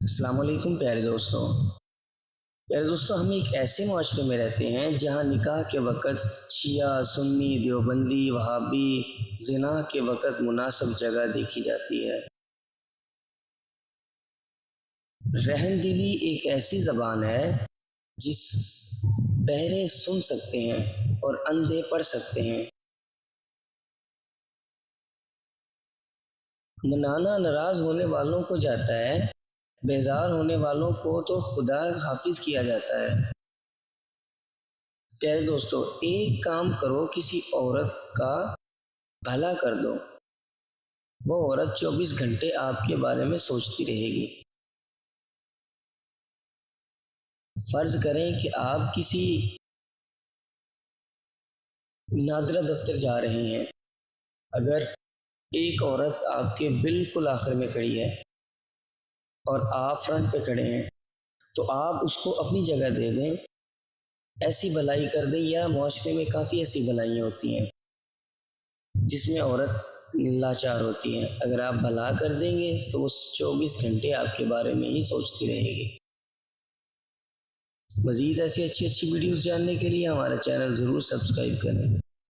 السلام علیکم پیارے دوستوں، ہم ایک ایسے معاشرے میں رہتے ہیں جہاں نکاح کے وقت شیعہ، سنی، دیوبندی، وہابی، زنا کے وقت مناسب جگہ دیکھی جاتی ہے۔ رحم دلی ایک ایسی زبان ہے جس بہرے سن سکتے ہیں اور اندھے پڑھ سکتے ہیں۔ منانا ناراض ہونے والوں کو جاتا ہے، بیزار ہونے والوں کو تو خدا حافظ کیا جاتا ہے۔ پیارے دوستو، ایک کام کرو، کسی عورت کا بھلا کر دو، وہ عورت 24 گھنٹے آپ کے بارے میں سوچتی رہے گی۔ فرض کریں کہ آپ کسی نادرہ دفتر جا رہے ہیں، اگر ایک عورت آپ کے بالکل آخر میں کھڑی ہے اور آپ فرنٹ پہ کھڑے ہیں تو آپ اس کو اپنی جگہ دے دیں، ایسی بھلائی کر دیں، یا معاشرے میں کافی ایسی بھلائیاں ہوتی ہیں جس میں عورت لاچار ہوتی ہے، اگر آپ بھلا کر دیں گے تو وہ 24 گھنٹے آپ کے بارے میں ہی سوچتی رہے گی۔ مزید ایسی اچھی ویڈیوز جاننے کے لیے ہمارا چینل ضرور سبسکرائب کریں۔